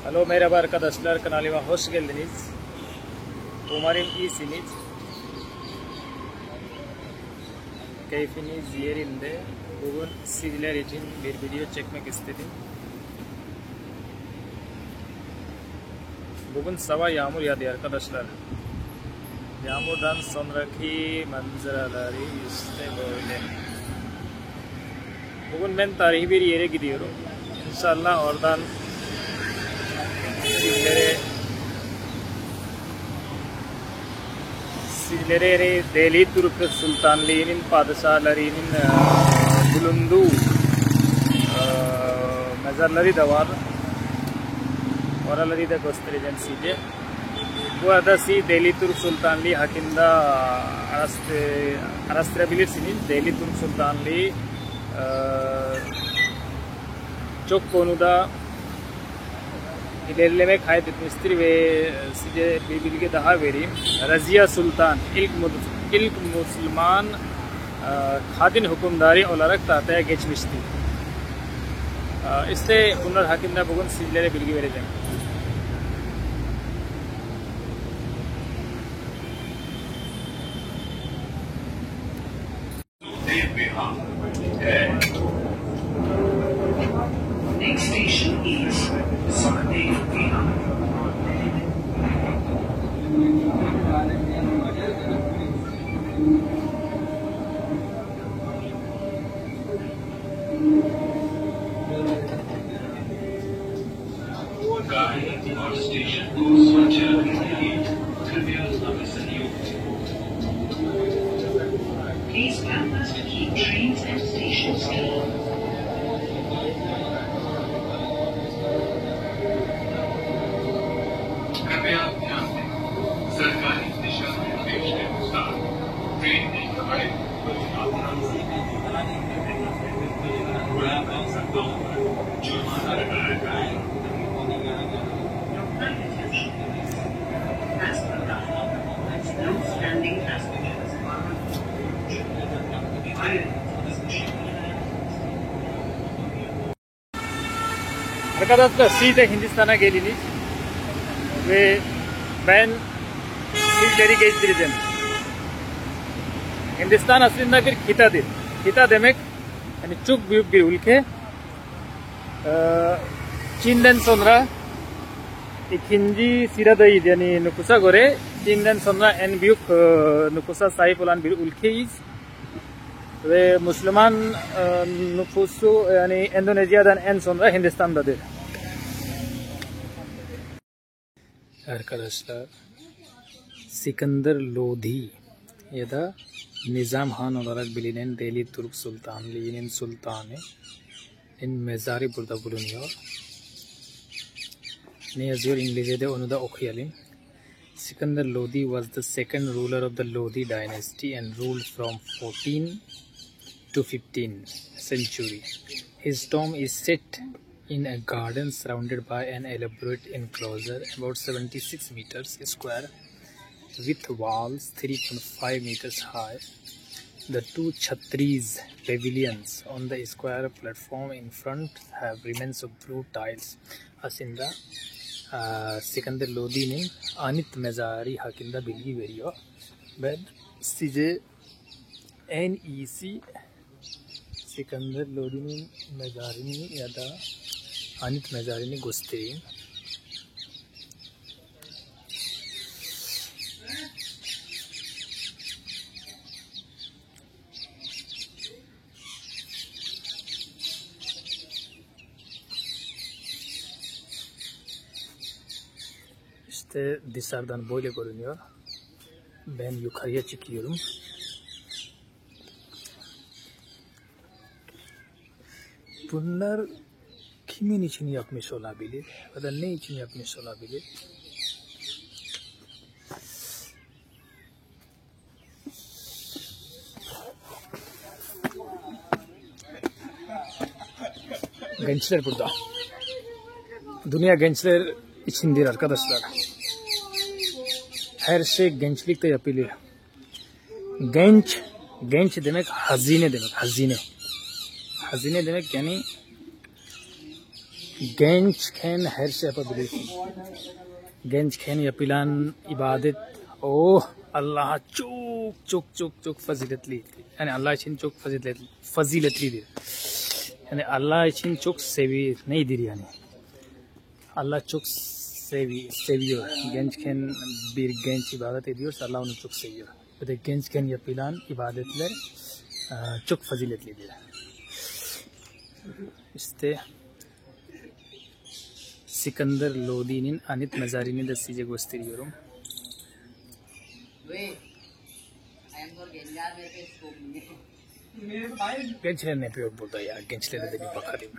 Hallo merhaba arkadaşlar, kanalıma hoş geldiniz. Umarım iyisiniz. Keyfiniz yerinde. Bugün sizler için bir video çekmek istedim. Bugün sabah yağmur yağdı arkadaşlar. Yağmurdan sonraki manzaraları işte böyle. Bugün ben tarihi bir yere gidiyorum. İnşallah oradan sizlere Delhi Türk Sultanlığı'nın padişahlarının bulunduğu mezarları da var. Oraları da göstereceğim size. Bu arada siz Delhi Türk Sultanlığı hakkında araştırabilirsiniz. Delhi Türk Sultanlığı çok konuda ilerlemek kaydetmiştir ve size bir bilgi daha vereyim. Razia Sultan ilk Müslüman kadın hükümdarı olarak tahtaya geçmişti. İşte bunlar hakkında bugün sizlere bilgi vereceğim. Next station is Sukhdev Vihar. Guide our station को स्वच्छ रखने के लिए कृपया हमें सहयोग दें. Please help us to keep trains and stations clean. कृपया ध्यान दें, सरकारी दिशा निर्देश के अनुसार ट्रेन में खड़े जुर्माना लगाया जाए. No standing passengers are Arkadaşlar siz de Hindistan'a geliniz ve ben sizleri gezdireceğim. Hindistan aslında bir kıtadır. Kıta demek yani çok büyük bir ülke. Çin'den sonra ikinci sıradayız yani nüfusa göre. Çin'den sonra en büyük nüfusa sahip olan bir ülkeyiz. Ve Müslüman nüfusu yani Endonezya'dan en sonra Hindistan'dadır. Arkadaşlar Sikandar Lodhi ya da Nizam Han olarak bilinen Delhi Türk Sultanlığı'nın sultanı'nın mezarı burada bulunuyor. Ne yazıyor İngilizce'de onu da okuyalım. Sikandar Lodhi was the second ruler of the Lodhi dynasty and ruled from 14 to 15th century. His tomb is set in a garden surrounded by an elaborate enclosure about 76 meters square with walls 3.5 meters high. The two Chhatris pavilions on the square platform in front have remains of blue tiles. Aslında Sikandar Lodhi'nin Anit mezarı hakkında bilgi veriyor. Ben size en iyisi Sikandar Lodhi'nin mezarını ya da Anit mezarını göstereyim. İşte dışarıdan böyle görünüyor. Ben yukarıya çıkıyorum. Bunlar kimin için yapmış olabilir ya da ne için yapmış olabilir? Gençler burada. Dünya gençler içindir arkadaşlar. Her şey gençlikte yapılır. Genç demek hazine demek. Hazine demek yani Gençken her şey yapabilirsin. Gençken yapılan ibadet o Allah'a çok çok çok çok faziletli. Yani Allah için çok faziletlidir. Yani Allah için çok nedir yani? Allah çok seviyor. Gençken bir genç ibadet ediyorsa Allah onu çok seviyor. Ve de gençken yapılan ibadetler çok faziletlidir. İşte Sikandar Lodi'nin anıt mezarını da size gösteriyorum. Gençler ne yapıyor burada ya? Gençlere de bir bakalım.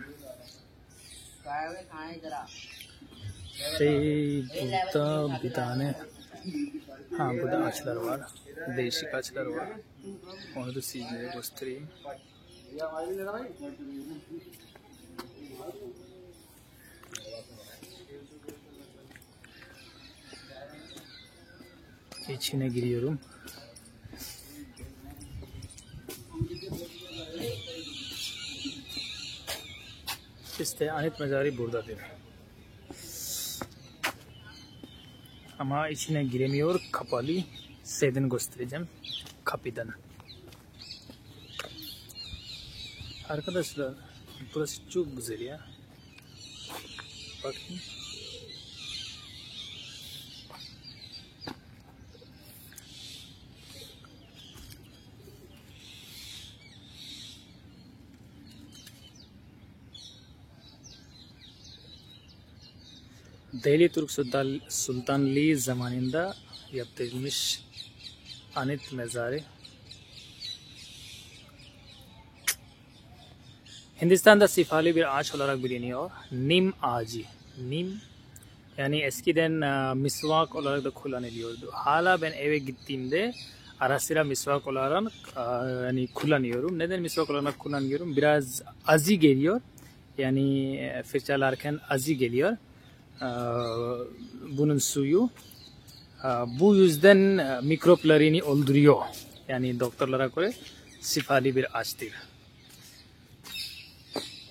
Burada bir tane burada ağaçlar var. Değişik ağaçlar var. Onu da size göstereyim. İçine giriyorum. İşte anıt mezarı buradadır. Ama içine giremiyor, kapalı. Sizden göstereceğim kapıdan. Arkadaşlar burası çok güzel ya. Bakın. Delhi Türk Sultanlığı zamanında yaptırılmış anıt mezarı. Hindistan'da şifalı bir ağaç olarak biliniyor. Nim ağacı. Nim yani eskiden misvak olarak da kullanılıyordu. Hala ben eve gittiğimde ara sıra misvak olarak yani kullanıyorum. Neden misvak olarak kullanıyorum? Biraz acı geliyor. Yani fırçalarken acı geliyor. Bunun suyu. Bu yüzden mikroplarını öldürüyor. Yani doktorlara göre şifalı bir ağaçtır.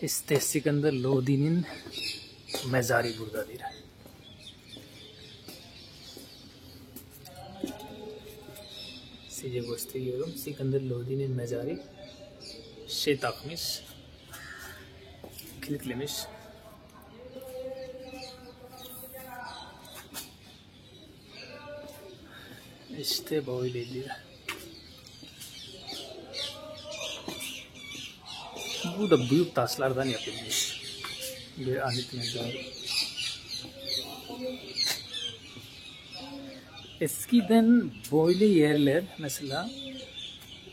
İşte Sikandar Lodi'nin mezarı buradadır. Size gösteriyorum. Sikandar Lodi'nin mezarı takmış, kilitlemiş. İşte böyledir. Bu da büyük taşlardan yapılmış bir anıt mezarı. Eskiden böyle yerler, mesela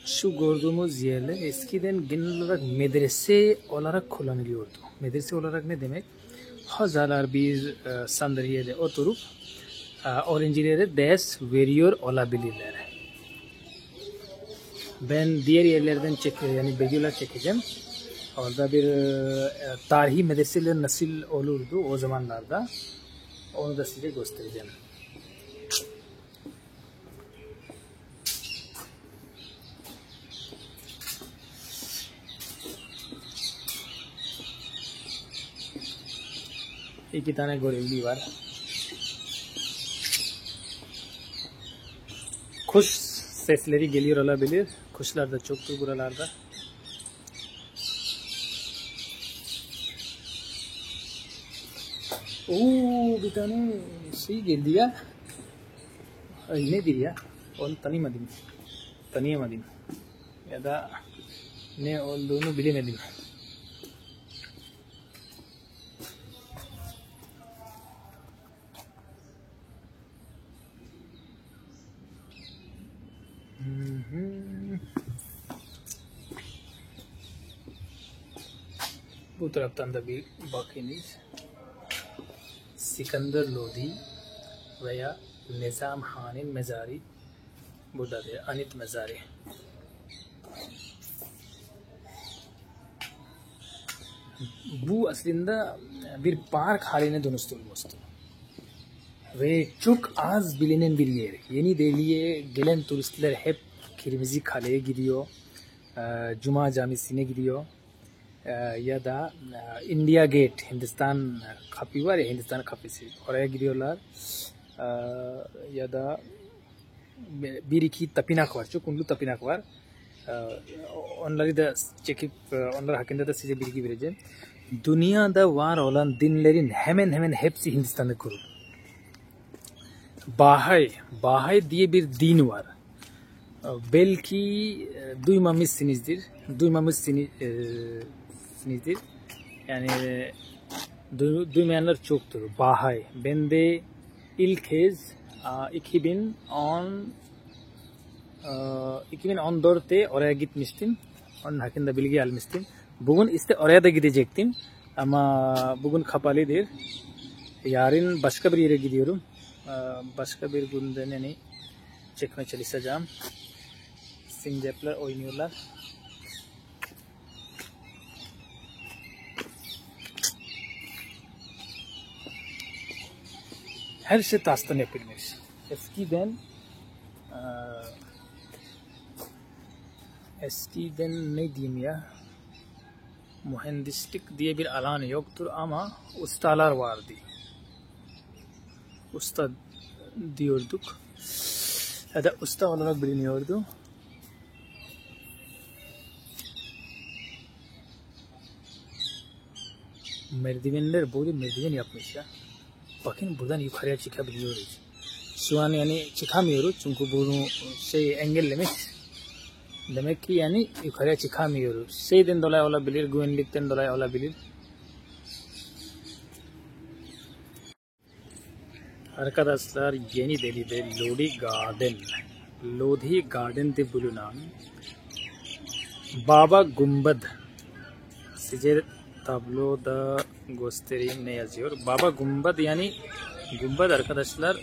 şu gördüğümüz yerler eskiden genel olarak medrese olarak kullanılıyordu. Medrese olarak ne demek? Hocalar bir sandalyede oturup öğrencilere ders veriyor olabilirler. Ben diğer yerlerden yani videolar çekeceğim. Orada bir tarihi medreseler nasıl olurdu o zamanlarda. Onu da size göstereceğim. İki tane görevli var. Kuş sesleri geliyor olabilir. Kuşlar da çoktur buralarda. Oo, bir tane şey geldi ya. Ay, nedir ya? Onu tanıyamadım. Ya da ne olduğunu bilemedim. Bu taraftan da bir bakınız. Sikandar Lodi veya Nizam Han'ın mezarı buradadır. Anıt mezarı. Bu aslında bir park haline dönüştürülmüştü. Ve çok az bilinen bir yer. Yeni Delhi'ye gelen turistler hep Kırmızı Kale'ye gidiyor. Cuma Camisi'ne gidiyor. या दा India gate Hindustan खापीवार Hindustan खापीसी और गिरियोलार या दा बिरिकी तपिनाकवार चुकुंडू तपिनाकवार ऑनलारी दा चेकिप ऑनलार हकिंदा दा सीजे बिरिकी बिरेजे दुनिया दा वार ओलान दिन लेरिन हेमेन हेप्सी हिंदुस्तान करू बाहाय दिए बिर दिन वार belki duymamışsınızdır. Yani duymayanlar çoktur. Bahay. Ben de ilk kez 2014'te oraya gitmiştim. Onun hakkında bilgi almıştım. Bugün işte oraya da gidecektim. Ama bugün kapalıdır. Yarın başka bir yere gidiyorum. Başka bir günde yani çekmeye çalışacağım. Sincaplar oynuyorlar. Her şey taştan yapılmış. Eskiden ne diyeyim ya? Mühendislik diye bir alan yoktur ama ustalar vardı. Usta diyorduk. Ya da usta olarak biliniyordu. Merdivenler böyle merdiven yapmış ya. Bakın buradan yukarıya çıkabiliyoruz. Şu an yani çıkamıyoruz çünkü bunu engellemiş. Demek ki yani yukarıya çıkamıyoruz. Şeyden dolayı olabilir, güvenlikten dolayı olabilir. Arkadaşlar Yeni Delhi'de Lodhi Garden'de bulunan Baba Gumbad size tabloda göstereyim ne yazıyor. Baba Gumbad yani Gumbad arkadaşlar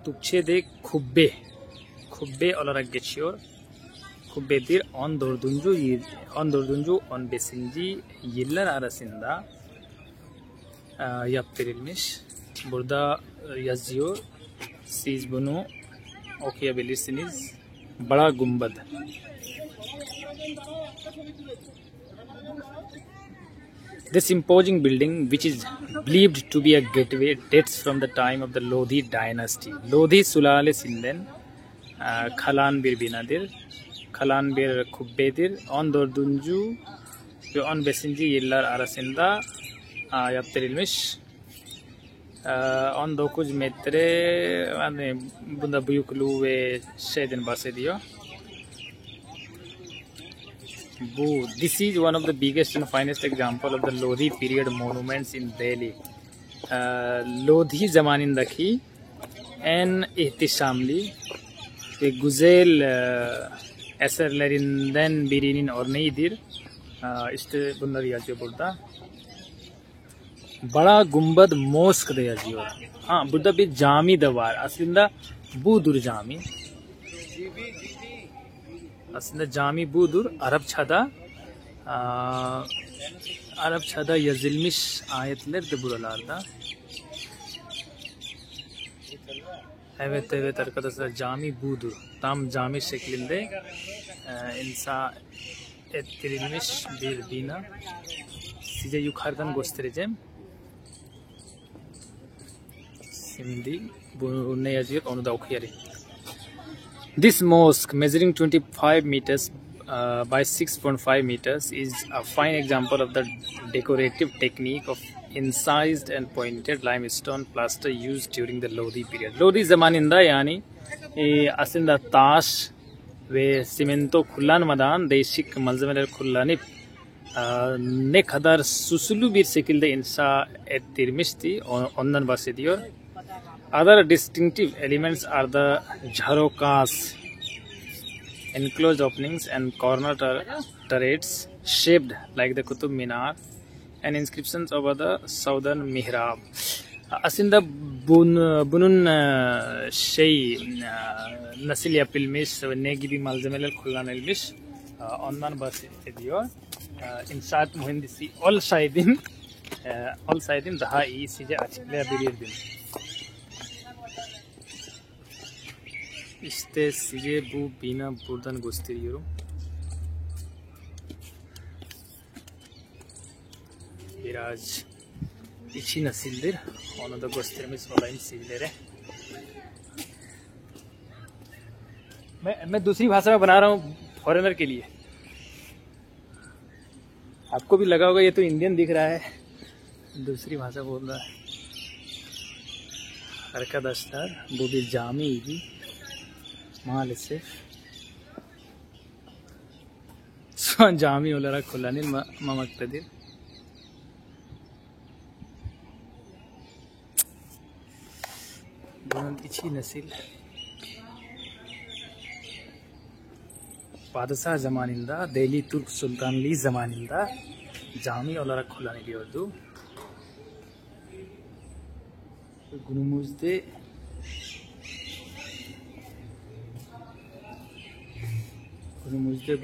Türkçe'de kubbe olarak geçiyor. Kubbedir 14. 15. yıllar arasında yaptırılmış. Burada yazıyor. Siz bunu okuyabilirsiniz. Bada Gumbad. This imposing building, which is believed to be a gateway, dates from the time of the Lodhi dynasty. Lodhi sülalesinden kalan bir binadır. Kalan bir kubbedir. 14. ve 15. yıllar arasında yaptırılmış. 19 metre yani bunda büyüklüğü ve şeyden bahsediyor. This is one of the biggest and finest example of the Lodhi period monuments in Delhi. Lodhi zamanındaki en ihtişamlı ve güzel eserlerinden birinin örneğidir. İşte bunları yazıyor burada. Bada Gumbad Mosque da yazıyor. Burada bir cami de var. Aslında budur cami. Aslında cami budur. Arapçada yazılmış ayetler de buralarda. Evet arkadaşlar cami budur. Tam cami şeklinde inşa ettirilmiş bir bina. Size yukarıdan göstereceğim. Şimdi bu ne yazıyor onu da okuyalım. This mosque, measuring 25 meters by 6.5 meters, is a fine example of the decorative technique of incised and pointed limestone plaster used during the Lodhi period. Lodhi zamanında yani aslında taş ve simento kullanmadan değişik malzemeler kullanıp ne kadar susulu bir şekilde inşa ettirmişti ondan bahsediyor. Other distinctive elements are the jharokas, enclosed openings and corner turrets shaped like the Qutub Minar, and inscriptions over the southern mihrab. Aslında bunun nasıl yapılmış ve ne gibi malzemeler kullanılmış ondan bahsediyor. İnşaat mühendisi olsaydım daha iyi size açıklayabilirdim. İşte size bu bina buradan gösteriyorum. आज इची नसीलदिर onu da göstermiş olayım sizlere। मैं दूसरी भाषा में बना रहा हूँ foreigner के लिए। आपको भी लगा होगा ये तो इंडियन दिख रहा है, दूसरी भाषा बोल रहा है। Arkadaşlar bu bir camiydi maalesef. Şu an cami olarak kullanılmamaktadır. Bunun içi nesil Padişah zamanında, Delhi Türk Sultanlığı zamanında cami olarak kullanılıyordu. Günümüzde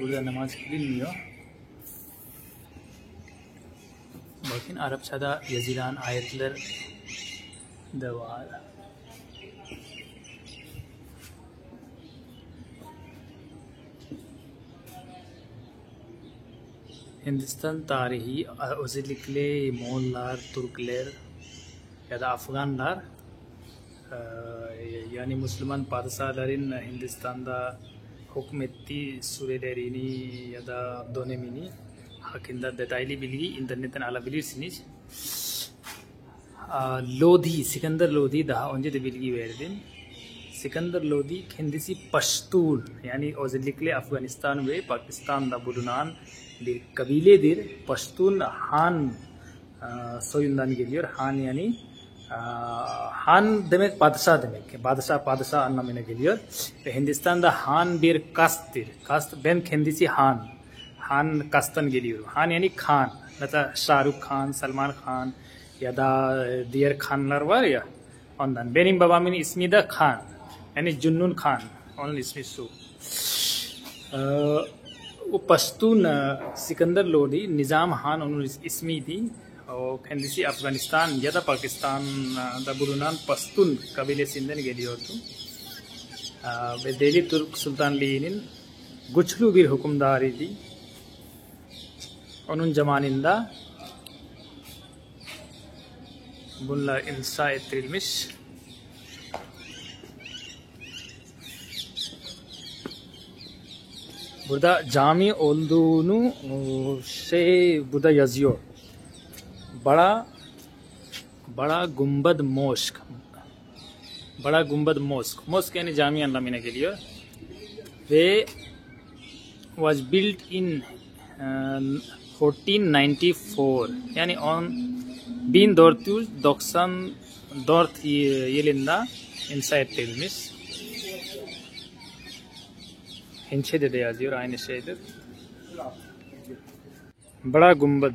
burada namaz kılınmıyor. Bakın Arapçada yazılan ayetler de var. Hindistan tarihi özellikle Moğollar, Türkler ya da Afganlar yani Müslüman padişahların Hindistan'da hükmettiği sürelerini ya da dönemini hakkında detaylı bilgi internetten alabilirsiniz. Lodi, Sikandar Lodi daha önce de bilgi verdim. Sikandar Lodi kendisi Pashtun yani özellikle Afganistan ve Pakistan'da bulunan bir kabiledir. Pashtun Han soyundan geliyor. Han yani Han demek padişah demek. Padişah anlamına geliyor. Ve Hindistan'da Han bir kasttir. Kast ben kendisi Han. Han kasttan geliyor. Han yani Khan. Mesela Shahrukh Khan, Salman Khan ya da diğer Khanlar var ya ondan. Benim babamın ismi de Khan. Yani Junnun Khan. Onun ismi su. O Pashtun Sikandar Lodi, Nizam Han onun ismiydi. O kendisi Afganistan ya da Pakistan'da bulunan Pashtun kabilesinden geliyordu. Ve Delhi Türk Sultanlığı'nın güçlü bir hükümdarıydı. Onun zamanında bunlar inşa ettirilmiş. Burada cami olduğunu burada yazıyor. बड़ा गुंबद mosque, बड़ा गुंबद mosque, mosque यानी Jami anlamına geliyor. Ve was built in 1494 yani 1494 yılında inşa edilmiş. Hintçe'de de yazıyor aynı şeydir. Bada Gumbad.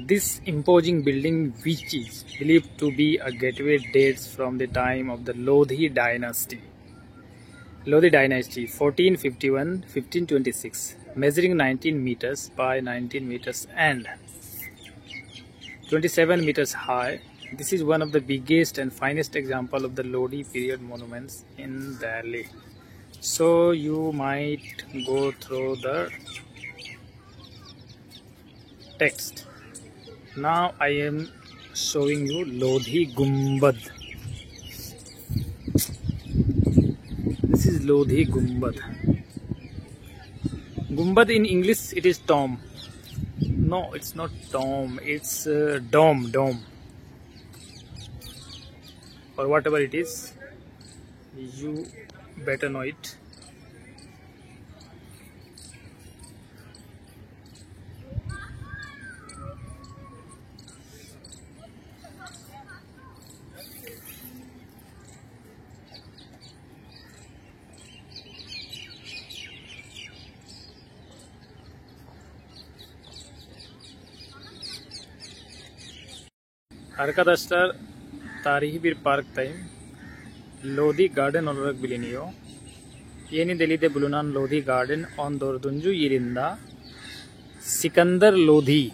This imposing building, which is believed to be a gateway, dates from the time of the Lodhi dynasty. Lodhi dynasty 1451-1526, measuring 19 meters by 19 meters and 27 meters high. This is one of the biggest and finest example of the Lodi period monuments in Delhi. So you might go through the text. Now I am showing you Lodhi Gumbad. This is Lodhi Gumbad. Gumbad in English it is dome. No, it's not dome. It's dome, or whatever it is. You better know it. Arkadaşlar tarihi bir parktayım. Lodi Garden olarak biliniyor. Yeni Delhi'de bulunan Lodi Garden 14. yılında Sikandar Lodi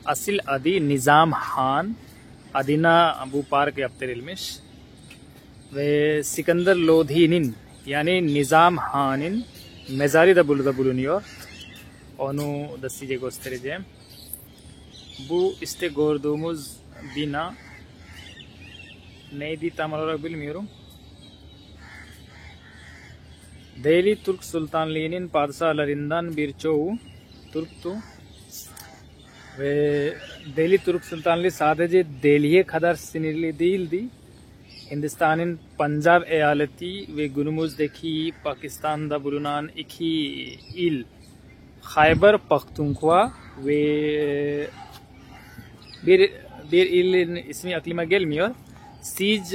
asil adı Nizam Han adına bu park yaptırılmış ve Sikandar Lodi'nin yani Nizam Han'ın mezarı da burada bulunuyor. Onu da size göstereceğim. Bu işte gördüğümüz bina neydi tam olarak bilmiyorum. Delhi Türk Sultanlığı'nın padişahlarından birçoğu Türk'tü ve Delhi Türk Sultanlığı sadece Delhi'ye kadar sınırlı değildi. Hindistan'ın Punjab eyaleti ve günümüzdeki Pakistan'da bulunan iki il Khyber Pakhtunkhwa ve bir ilin ismi aklıma gelmiyor. Siz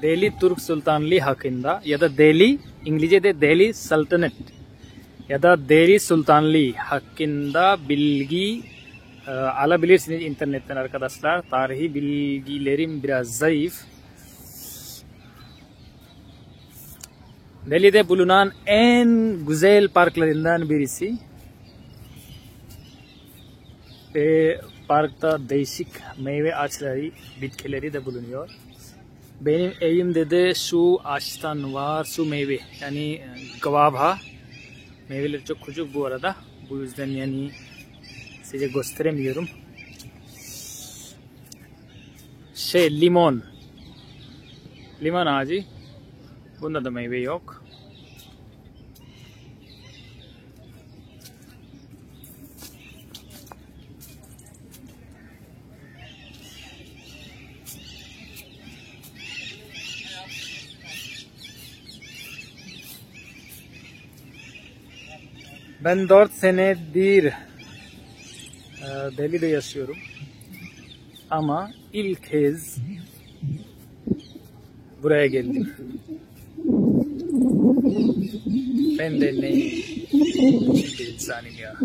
Delhi Türk Sultanlığı hakkında ya da Delhi, İngilizce'de Delhi Sultanate ya da Delhi Sultanlığı hakkında bilgi alabilirsiniz internetten arkadaşlar. Tarihi bilgilerim biraz zayıf. Delhi'de bulunan en güzel parklarından birisi. Ve parkta değişik meyve ağaçları, bitkileri de bulunuyor. Benim evimde de şu ağaçtan var, şu meyve. Yani guava. Meyveler çok küçük bu arada. Bu yüzden yani size gösteremiyorum. Limon. Limon ağacı. Bunda da meyve yok. Ben 4 senedir Delhi'de yaşıyorum. Ama ilk kez buraya geldim. Ben de ne bir insanım ya.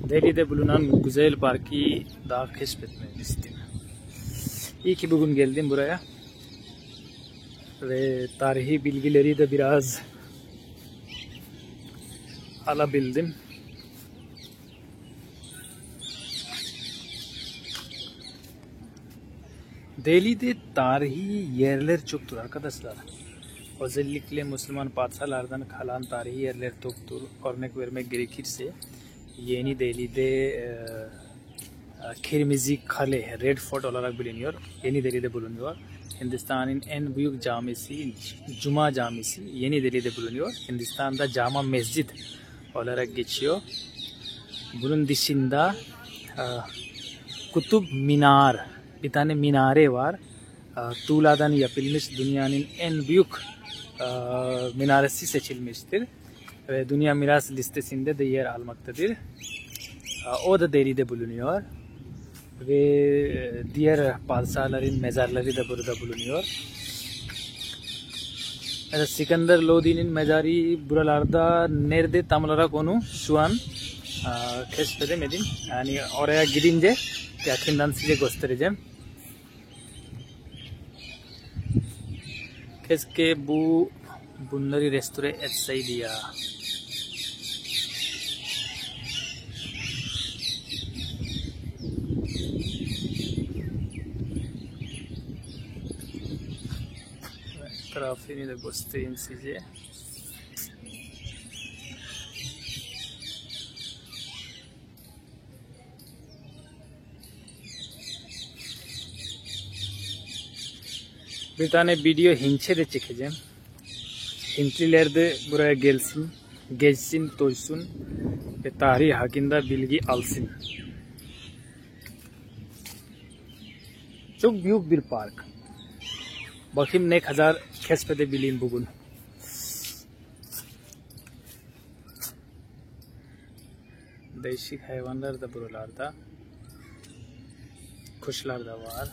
Delhi'de bulunan güzel parkı daha keşfetmek istedim. İyi ki bugün geldim buraya. Ve tarihi bilgileri de biraz alabildim. Delhi'de tarihi yerler çoktur arkadaşlar. Özellikle Müslüman padişahlardan kalan tarihi yerler çoktur. Örnek vermek gerekirse Yeni Delhi'de Kırmızı Kale, Red Fort olarak biliniyor. Yeni Delhi'de bulunuyor. Hindistan'ın en büyük camisi, Cuma Camisi Yeni Delhi'de bulunuyor. Hindistan'da Cama Mescid olarak geçiyor. Bunun dışında Kutub Minar, bir tane minare var. Tuğladan yapılmış dünyanın en büyük minaresi seçilmiştir. Ve Dünya Miras listesinde de yer almaktadır. O da Delhi'de bulunuyor. Ve diğer padişahların mezarları da burada bulunuyor. Mesela Sikandar Lodi'nin mezarı buralarda nerede tam olarak onu şu an keşfedemedim. Yani oraya gidince yakından size göstereceğim. Keşke bunları restore etseydi ya. Trafiğini de göstereyim size. Bir tane video Hintçe de çekeceğim. Hintliler de buraya gelsin, gezsin, doysun ve tarih hakkında bilgi alsın. Çok büyük bir park. Bakayım ne kadar keşfedebileyim bugün. Değişik hayvanlar da buralarda. Kuşlar da var.